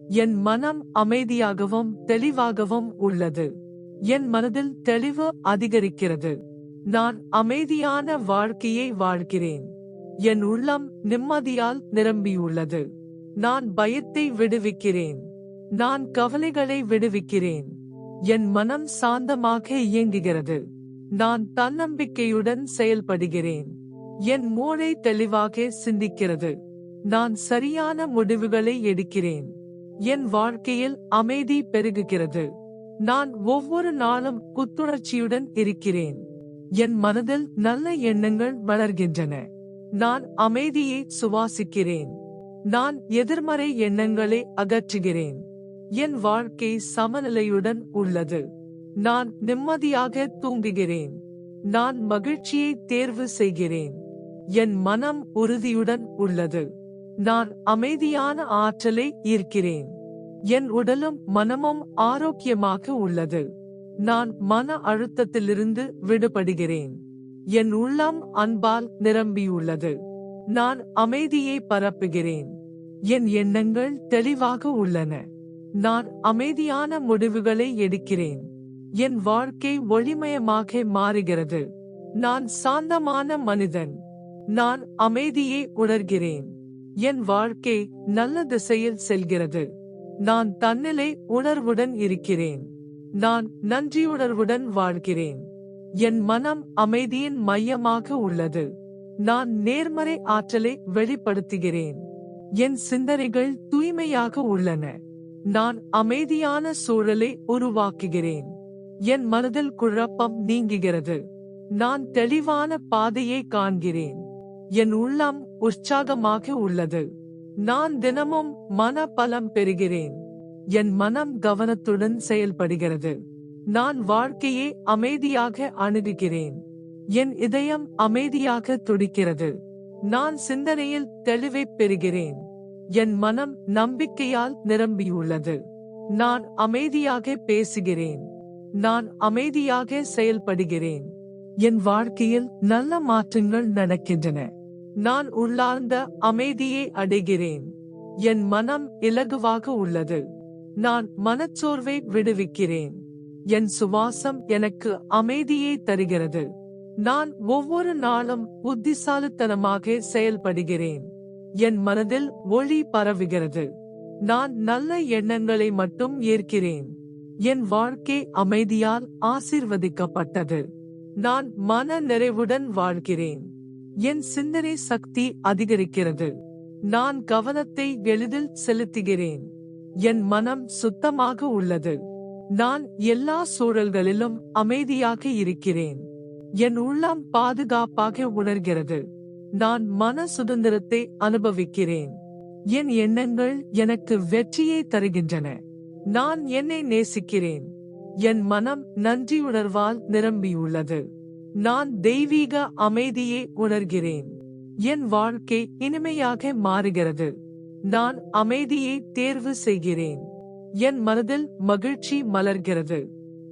என் மனம் அமைதியாகவும் தெளிவாகவும் உள்ளது. என் மனதில் தெளிவு அதிகரிக்கிறது. நான் அமைதியான வாழ்க்கையை வாழ்கிறேன். என் உள்ளம் நிம்மதியால் நிரம்பியுள்ளது. நான் பயத்தை விடுவிக்கிறேன். நான் கவலைகளை விடுவிக்கிறேன். என் மனம் சாந்தமாக இயங்குகிறது. நான் தன்னம்பிக்கையுடன் செயல்படுகிறேன். என் மூளை தெளிவாக சிந்திக்கிறது. நான் சரியான முடிவுகளை எடுக்கிறேன். என் வாழ்க்கையில் அமைதி பெருகுகிறது. நான் ஒவ்வொரு நாளும் புத்துணர்ச்சியுடன் இருக்கிறேன். என் மனதில் நல்ல எண்ணங்கள் வளர்கின்றன. நான் அமைதியை சுவாசிக்கிறேன். நான் எதிர்மறை எண்ணங்களை அகற்றுகிறேன். என் வாழ்க்கை சமநிலையுடன் உள்ளது. நான் நிம்மதியாக தூங்குகிறேன். நான் மகிழ்ச்சியை தேர்வு செய்கிறேன். என் மனம் உறுதியுடன் உள்ளது. நான் அமைதியான ஆற்றலை ஈர்க்கிறேன். என் உடலும் மனமும் ஆரோக்கியமாக உள்ளது. நான் மன அழுத்தத்திலிருந்து விடுபடுகிறேன். என் உள்ளம் அன்பால் நிரம்பியுள்ளது. நான் அமைதியை பரப்புகிறேன். என் எண்ணங்கள் தெளிவாக உள்ளன. நான் அமைதியான முடிவுகளை எடுக்கிறேன். என் வாழ்க்கை ஒளிமயமாக மாறுகிறது. நான் சாந்தமான மனிதன். நான் அமைதியை உணர்கிறேன். என் வாழ்க்கை நல்ல திசையில் செல்கிறது. நான் தன்னிலை உணர்வுடன் இருக்கிறேன். நான் நன்றியுணர்வுடன் வாழ்கிறேன். என் மனம் அமைதியின் மையமாக உள்ளது. நான் நேர்மறை ஆற்றலை வெளிப்படுத்துகிறேன். என் சிந்தனைகள் தூய்மையாக உள்ளன. நான் அமைதியான சூழலை உருவாக்குகிறேன். என் மனதில் குழப்பம் நீங்குகிறது. நான் தெளிவான பாதையை காண்கிறேன். என் உள்ளம் உற்சாகமாக உள்ளது. நான் தினமும் மன பலம் பெறுகிறேன். என் மனம் கவனத்துடன் செயல்படுகிறது. நான் வாழ்க்கையை அமைதியாக அணுகுகிறேன். என் இதயம் அமைதியாக துடிக்கிறது. நான் சிந்தனையில் தெளிவை பெறுகிறேன். என் மனம் நம்பிக்கையால் நிரம்பியுள்ளது. நான் அமைதியாக பேசுகிறேன். நான் அமைதியாக செயல்படுகிறேன். என் வாழ்க்கையில் நல்ல மாற்றங்கள் நடக்கின்றன. நான் உள்ளார்ந்த அமைதியை அடைகிறேன். என் மனம் இலகுவாக உள்ளது. நான் மனச்சோர்வை விடுவிக்கிறேன். என் சுவாசம் எனக்கு அமைதியை தருகிறது. நான் ஒவ்வொரு நாளும் புத்திசாலித்தனமாக செயல்படுகிறேன். என் மனதில் ஒளி பரவுகிறது. நான் நல்ல எண்ணங்களை மட்டும் ஏற்கிறேன். என் வாழ்க்கை அமைதியால் ஆசீர்வதிக்கப்பட்டது. நான் மன நிறைவுடன் வாழ்கிறேன். என் சிந்தனை சக்தி அதிகரிக்கிறது. நான் கவனத்தை எளிதில் செலுத்துகிறேன். என் மனம் சுத்தமாக உள்ளது. நான் எல்லா சூழல்களிலும் அமைதியாக இருக்கிறேன். என் உள்ளம் பாதுகாப்பாக உணர்கிறது. நான் மன சுதந்திரத்தை அனுபவிக்கிறேன். என் எண்ணங்கள் எனக்கு வெற்றியை தருகின்றன. நான் என்னை நேசிக்கிறேன். என் மனம் நன்றியுணர்வால் நிரம்பியுள்ளது. நான் தெய்வீக அமைதியை உணர்கிறேன். என் வாழ்க்கை இனிமையாக மாறுகிறது. நான் அமைதியை தேர்வு செய்கிறேன். என் மனதில் மகிழ்ச்சி மலர்கிறது.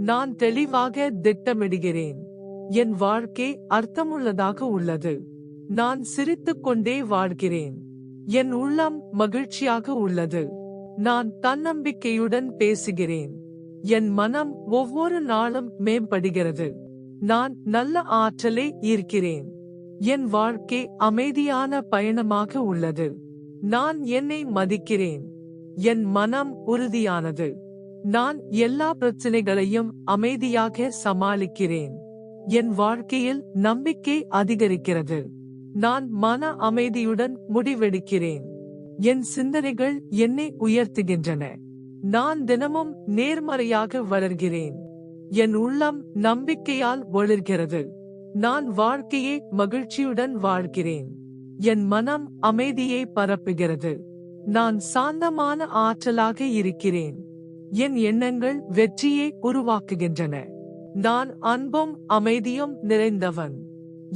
நான் தெளிவாக திட்டமிடுகிறேன். என் வாழ்க்கை அர்த்தமுள்ளதாக உள்ளது. நான் சிரித்துக்கொண்டே வாழ்கிறேன். என் உள்ளம் மகிழ்ச்சியாக உள்ளது. நான் தன்னம்பிக்கையுடன் பேசுகிறேன். என் மனம் ஒவ்வொரு நாளும் மேம்படுகிறது. நான் நல்ல ஆற்றலை ஈர்க்கிறேன். என் வாழ்க்கை அமைதியான பயணமாக உள்ளது. நான் என்னை மதிக்கிறேன். என் மனம் உறுதியானது. நான் எல்லா பிரச்சனைகளையும் அமைதியாக சமாளிக்கிறேன். என் வாழ்க்கையில் நம்பிக்கை அதிகரிக்கிறது. நான் மன அமைதியுடன் முடிவெடுக்கிறேன். என் சிந்தனைகள் என்னை உயர்த்துகின்றன. நான் தினமும் நேர்மறையாக வளர்கிறேன். என் உள்ளம் நம்பிக்கையால் ஒளிர்கிறது. நான் வாழ்க்கையை மகிழ்ச்சியுடன் வாழ்கிறேன். என் மனம் அமைதியை பரப்புகிறது. நான் சாந்தமான ஆற்றலாக இருக்கிறேன். என் எண்ணங்கள் வெற்றியை உருவாக்குகின்றன. நான் அன்பும் அமைதியும் நிறைந்தவன்.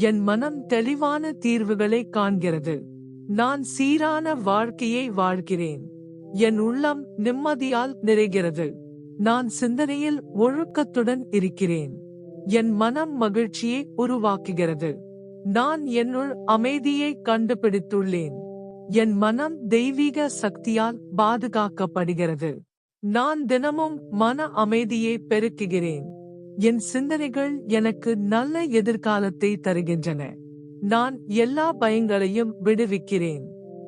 என் மனம் தெளிவான தீர்வுகளை காண்கிறது. நான் சீரான வாழ்க்கையை வாழ்கிறேன். என் உள்ளம் நிம்மதியால் நிறைகிறது. நான் சிந்தனையில் ஒழுக்கத்துடன் இருக்கிறேன். என் மனம் மகிழ்ச்சியை உருவாக்குகிறது. நான் என்னுள் அமைதியை கண்டுபிடித்துள்ளேன். என் மனம் தெய்வீக சக்தியால் பாதுகாக்கப்படுகிறது. நான் தினமும் மன அமைதியை பெருக்குகிறேன். என் சிந்தனைகள் எனக்கு நல்ல எதிர்காலத்தை தருகின்றன. நான் எல்லா பயங்களையும் விடுவிக்கிறேன்.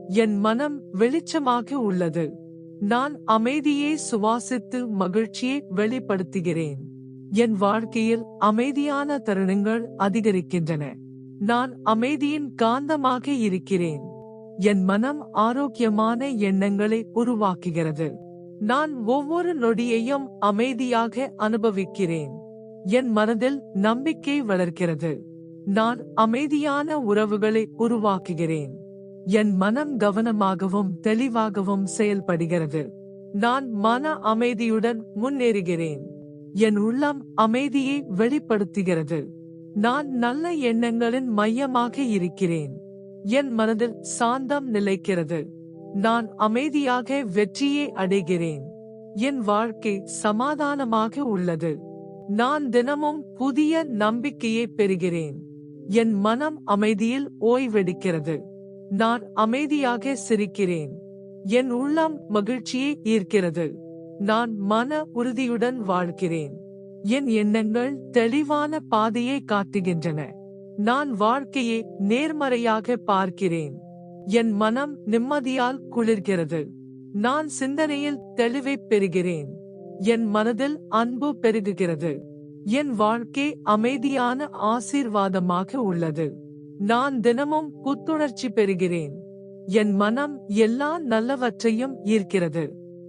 என் மனம் வெளிச்சமாக உள்ளது. நான் அமைதியை சுவாசித்து மகிழ்ச்சியை வெளிப்படுத்துகிறேன். என் வாழ்க்கையில் அமைதியான தருணங்கள் அதிகரிக்கின்றன. நான் அமைதியின் காந்தமாக இருக்கிறேன். என் மனம் ஆரோக்கியமான எண்ணங்களை உருவாக்குகிறது. நான் ஒவ்வொரு நொடியையும் அமைதியாக அனுபவிக்கிறேன். என் மனதில் நம்பிக்கை வளர்க்கிறது. நான் அமைதியான உறவுகளை உருவாக்குகிறேன். என் மனம் கவனமாகவும் தெளிவாகவும் செயல்படுகிறது. நான் மன அமைதியுடன் முன்னேறுகிறேன். என் உள்ளம் அமைதியை வெளிப்படுத்துகிறது. நான் நல்ல எண்ணங்களின் மையமாக இருக்கிறேன். என் மனதில் சாந்தம் நிலைக்கிறது. நான் அமைதியாக வெற்றியை அடைகிறேன். என் வாழ்க்கை சமாதானமாக உள்ளது. நான் தினமும் புதிய நம்பிக்கையை பெறுகிறேன். என் மனம் அமைதியில் ஓய்வெடுக்கிறது. நான் அமைதியாக சிரிக்கிறேன். என் உள்ளம் மகிழ்ச்சியை ஈர்க்கிறது. நான் மன உறுதியுடன் வாழ்கிறேன். என் எண்ணங்கள் தெளிவான பாதையை காட்டுகின்றன. நான் வாழ்க்கையை நேர்மறையாக பார்க்கிறேன். என் மனம் நிம்மதியால் குளிர்கிறது. நான் சிந்தனையில் தெளிவை பெறுகிறேன். என் மனதில் அன்பு பெருகுகிறது. என் வாழ்க்கை அமைதியான ஆசீர்வாதமாக உள்ளது. நான் தினமும் புத்துணர்ச்சி பெறுகிறேன். என் மனம் எல்லா நல்லவற்றையும் ஈர்க்கிறது.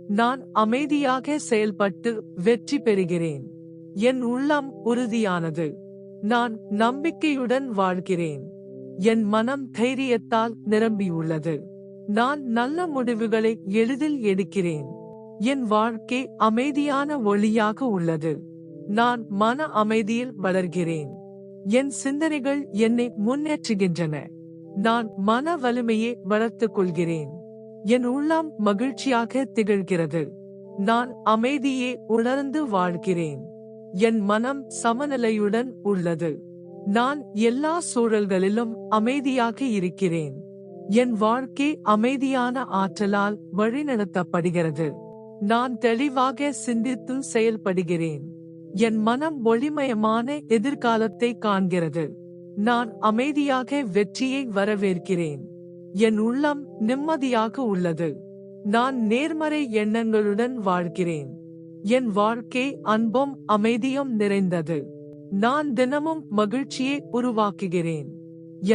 நான் அமைதியாக செயல்பட்டு வெற்றி பெறுகிறேன். என் உள்ளம் உறுதியானது. நான் நம்பிக்கையுடன் வாழ்கிறேன். என் மனம் தைரியத்தால் நிரம்பியுள்ளது. நான் நல்ல முடிவுகளை எளிதில் எடுக்கிறேன். என் வாழ்க்கை அமைதியான ஒளியாக உள்ளது. நான் மன அமைதியில் வளர்கிறேன். என் சிந்தனைகள் என்னை முன்னேற்றுகின்றன. நான் மன வலிமையை வளர்த்துக் கொள்கிறேன். என் உள்ளம் மகிழ்ச்சியாக திகழ்கிறது. நான் அமைதியை உணர்ந்து வாழ்கிறேன். என் மனம் சமநிலையுடன் உள்ளது. நான் எல்லா சூழல்களிலும் அமைதியாக இருக்கிறேன். என் வாழ்க்கை அமைதியான ஆற்றலால் வழிநடத்தப்படுகிறது. நான் தெளிவாக சிந்தித்து செயல்படுகிறேன். என் மனம் ஒளிமயமான எதிர்காலத்தை காண்கிறது. நான் அமைதியாக வெற்றியை வரவேற்கிறேன். என் உள்ளம் நிம்மதியாக உள்ளது. நான் நேர்மறை எண்ணங்களுடன் வாழ்கிறேன். என் வாழ்க்கை அன்பும் அமைதியும் நிறைந்தது. நான் தினமும் மகிழ்ச்சியை உருவாக்குகிறேன்.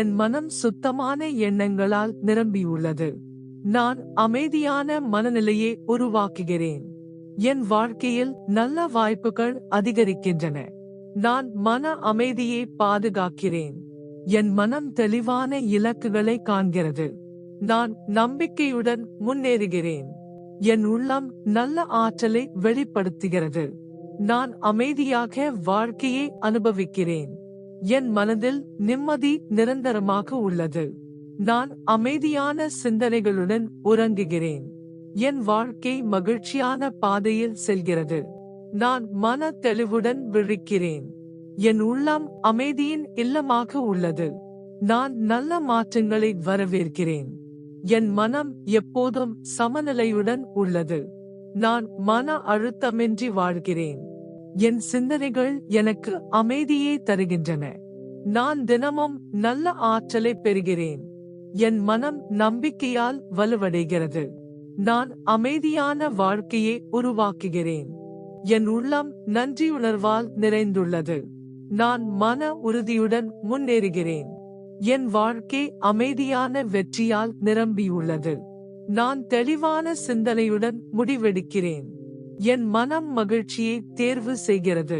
என் மனம் சுத்தமான எண்ணங்களால் நிரம்பியுள்ளது. நான் அமைதியான மனநிலையை உருவாக்குகிறேன். என் வாழ்க்கையில் நல்ல வாய்ப்புகள் அதிகரிக்கின்றன. நான் மன அமைதியை பாதுகாக்கிறேன். என் மனம் தெளிவான இலக்குகளை காண்கிறது. நான் நம்பிக்கையுடன் முன்னேறுகிறேன். என் உள்ளம் நல்ல ஆற்றலை வெளிப்படுத்துகிறது. நான் அமைதியாக வாழ்க்கையை அனுபவிக்கிறேன். என் மனதில் நிம்மதி நிரந்தரமாக உள்ளது. நான் அமைதியான சிந்தனைகளுடன் உறங்குகிறேன். என் வாழ்க்கை மகிழ்ச்சியான பாதையில் செல்கிறது. நான் மன தெளிவுடன் விழிக்கிறேன். என் உள்ளம் அமைதியின் இல்லமாக உள்ளது. நான் நல்ல மாற்றங்களை வரவேற்கிறேன். என் மனம் எப்போதும் சமநிலையுடன் உள்ளது. நான் மன அழுத்தமின்றி வாழ்கிறேன். என் சிந்தனைகள் எனக்கு அமைதியை தருகின்றன. நான் தினமும் நல்ல ஆற்றலை பெறுகிறேன். என் மனம் நம்பிக்கையால் வலுவடைகிறது. நான் அமைதியான வாழ்க்கையை உருவாக்குகிறேன். என் உள்ளம் நன்றியுணர்வால் நிறைந்துள்ளது. நான் மன உறுதியுடன் முன்னேறுகிறேன். என் வாழ்க்கை அமைதியான வெற்றியால் நிரம்பியுள்ளது. நான் தெளிவான சிந்தனையுடன் முடிவெடுக்கிறேன். என் மனம் மகிழ்ச்சியை தேர்வு செய்கிறது.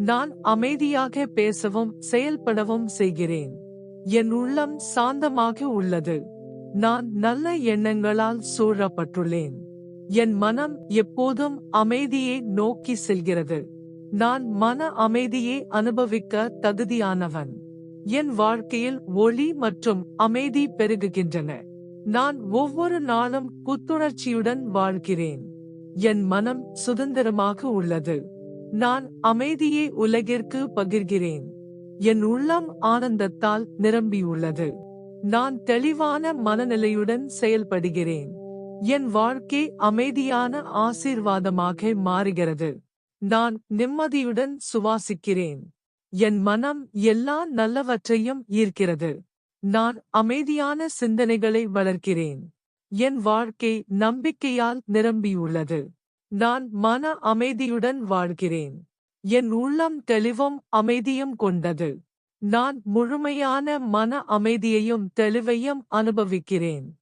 நான் அமைதியாக பேசவும் செயல்படவும் செய்கிறேன். என் உள்ளம் சாந்தமாக உள்ளது. நான் நல்ல எண்ணங்களால் சூழப்பட்டுள்ளேன். என் மனம் எப்போதும் அமைதியை நோக்கி செல்கிறது. நான் மன அமைதியை அனுபவிக்க தகுதியானவன். என் வாழ்க்கையில் ஒளி மற்றும் அமைதி பெருகுகின்றன. நான் ஒவ்வொரு நாளும் புத்துணர்ச்சியுடன் வாழ்கிறேன். என் மனம் சுதந்திரமாக உள்ளது. நான் அமைதியை உலகிற்கு பகிர்கிறேன். என் உள்ளம் ஆனந்தத்தால் நிரம்பியுள்ளது. நான் தெளிவான மனநிலையுடன் செயல்படுகிறேன். என் வாழ்க்கை அமைதியான ஆசீர்வாதமாக மாறுகிறது. நான் நிம்மதியுடன் சுவாசிக்கிறேன். என் மனம் எல்லா நல்லவற்றையும் ஈர்க்கிறது. நான் அமைதியான சிந்தனைகளை வளர்க்கிறேன். என் வாழ்க்கை நம்பிக்கையால் நிரம்பியுள்ளது. நான் மன அமைதியுடன் வாழ்கிறேன். என் உள்ளம் தெளிவும் அமைதியும் கொண்டது. நான் முழுமையான மன அமைதியையும் தெளிவையும் அனுபவிக்கிறேன்.